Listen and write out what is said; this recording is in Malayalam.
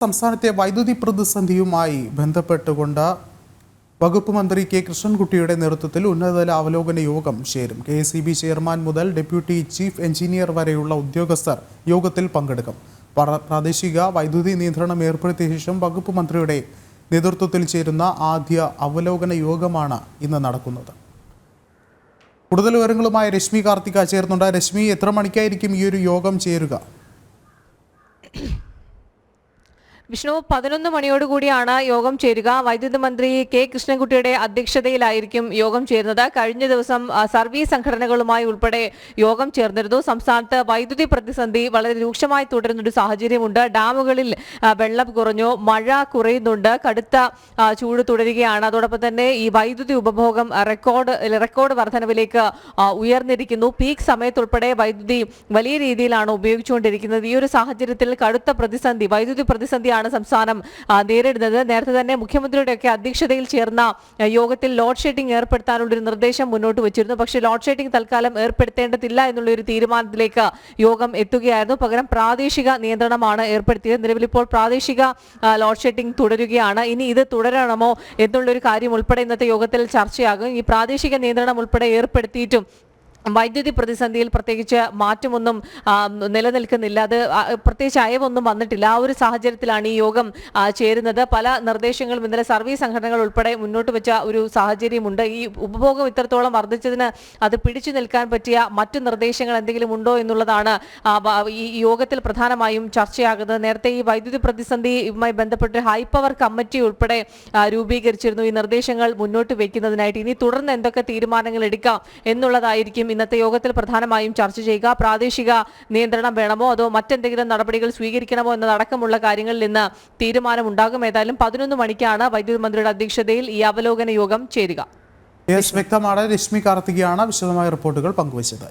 സംസ്ഥാനത്തെ വൈദ്യുതി പ്രതിസന്ധിയുമായി ബന്ധപ്പെട്ടുകൊണ്ട് വകുപ്പ് മന്ത്രി കെ കൃഷ്ണൻകുട്ടിയുടെ നേതൃത്വത്തിൽ ഉന്നതതല അവലോകന യോഗം ചേരും. KSEB ചെയർമാൻ മുതൽ ഡെപ്യൂട്ടി ചീഫ് എഞ്ചിനീയർ വരെയുള്ള ഉദ്യോഗസ്ഥർ യോഗത്തിൽ പങ്കെടുക്കും. പ്രാദേശിക വൈദ്യുതി നിയന്ത്രണം ഏർപ്പെടുത്തിയ ശേഷം വകുപ്പ് മന്ത്രിയുടെ നേതൃത്വത്തിൽ ചേരുന്ന ആദ്യ അവലോകന യോഗമാണ് ഇന്ന് നടക്കുന്നത്. കൂടുതൽ വിവരങ്ങളുമായി രശ്മി കാർത്തിക ചേർന്നുണ്ട്. രശ്മി, എത്ര മണിക്കായിരിക്കും ഈ ഒരു യോഗം ചേരുക? വിഷ്ണു, 11 മണിയോടുകൂടിയാണ് യോഗം ചേരുക. വൈദ്യുതി മന്ത്രി കെ കൃഷ്ണൻകുട്ടിയുടെ അധ്യക്ഷതയിലായിരിക്കും യോഗം ചേരുന്നത്. കഴിഞ്ഞ ദിവസം സർവീസ് സംഘടനകളുമായി ഉൾപ്പെടെ യോഗം ചേർന്നിരുന്നു. സംസ്ഥാനത്ത് വൈദ്യുതി പ്രതിസന്ധി വളരെ രൂക്ഷമായി തുടരുന്നൊരു സാഹചര്യമുണ്ട്. ഡാമുകളിൽ വെള്ളം കുറഞ്ഞു, മഴ കുറയുന്നുണ്ട്, കടുത്ത ചൂട് തുടരുകയാണ്. അതോടൊപ്പം തന്നെ ഈ വൈദ്യുതി ഉപഭോഗം റെക്കോർഡ് വർധനവിലേക്ക് ഉയർന്നിരിക്കുന്നു. പീക്ക് സമയത്തുൾപ്പെടെ വൈദ്യുതി വലിയ രീതിയിലാണ് ഉപയോഗിച്ചുകൊണ്ടിരിക്കുന്നത്. ഈ ഒരു സാഹചര്യത്തിൽ കടുത്ത വൈദ്യുതി പ്രതിസന്ധിയാണ് സംസ്ഥാനം നേരിടുന്നത്. നേരത്തെ തന്നെ മുഖ്യമന്ത്രിയുടെയൊക്കെ അധ്യക്ഷതയിൽ ചേർന്ന യോഗത്തിൽ ലോഡ് ഷെഡിംഗ് ഏർപ്പെടുത്താനുള്ളൊരു നിർദ്ദേശം മുന്നോട്ട് വെച്ചിരുന്നു. പക്ഷേ ലോഡ് ഷെഡിംഗ് തൽക്കാലം ഏർപ്പെടുത്തേണ്ടതില്ല എന്നുള്ള ഒരു തീരുമാനത്തിലേക്ക് യോഗം എത്തുകയായിരുന്നു. പകരം പ്രാദേശിക നിയന്ത്രണമാണ് ഏർപ്പെടുത്തിയത്. നിലവിലിപ്പോൾ പ്രാദേശിക ലോഡ് ഷെഡിംഗ് തുടരുകയാണ്. ഇനി ഇത് തുടരണമോ എന്നുള്ളൊരു കാര്യം ഉൾപ്പെടെ ഇന്നത്തെ യോഗത്തിൽ ചർച്ചയാകും. ഈ പ്രാദേശിക നിയന്ത്രണം ഉൾപ്പെടെ ഏർപ്പെടുത്തിയിട്ടും വൈദ്യുതി പ്രതിസന്ധിയിൽ പ്രത്യേകിച്ച് മാറ്റമൊന്നും നിലനിൽക്കുന്നില്ല. അത് പ്രത്യേകിച്ച് അയവൊന്നും വന്നിട്ടില്ല. ആ ഒരു സാഹചര്യത്തിലാണ് ഈ യോഗം ചേരുന്നത്. പല നിർദ്ദേശങ്ങളും ഇന്നലെ സർവീസ് സംഘടനകൾ ഉൾപ്പെടെ മുന്നോട്ട് വെച്ച ഒരു സാഹചര്യമുണ്ട്. ഈ ഉപഭോഗം ഇത്രത്തോളം വർദ്ധിച്ചതിന് അത് പിടിച്ചു നിൽക്കാൻ പറ്റിയ മറ്റു നിർദ്ദേശങ്ങൾ എന്തെങ്കിലും ഉണ്ടോ എന്നുള്ളതാണ് ഈ യോഗത്തിൽ പ്രധാനമായും ചർച്ചയാകുന്നത്. നേരത്തെ ഈ വൈദ്യുതി പ്രതിസന്ധിയുമായി ബന്ധപ്പെട്ട് ഹൈ പവർ കമ്മിറ്റി ഉൾപ്പെടെ രൂപീകരിച്ചിരുന്നു ഈ നിർദ്ദേശങ്ങൾ മുന്നോട്ട് വയ്ക്കുന്നതിനായിട്ട്. ഇനി തുടർന്ന് എന്തൊക്കെ തീരുമാനങ്ങൾ എടുക്കാം എന്നുള്ളതായിരിക്കും ഇന്നത്തെ യോഗത്തിൽ പ്രധാനമായും ചർച്ച ചെയ്യുക. പ്രാദേശിക നിയന്ത്രണം വേണമോ അതോ മറ്റെന്തെങ്കിലും നടപടികൾ സ്വീകരിക്കണമോ എന്നതടക്കമുള്ള കാര്യങ്ങളിൽ നിന്ന് തീരുമാനമുണ്ടാകും. ഏതായാലും 11 മണിക്കാണ് വൈദ്യുതി മന്ത്രിയുടെ അധ്യക്ഷതയിൽ ഈ അവലോകന യോഗം ചേരുക. വ്യക്തമാണ്. രശ്മി കാർത്തികയാണ് വിശദമായ റിപ്പോർട്ടുകൾ പങ്കുവച്ചത്.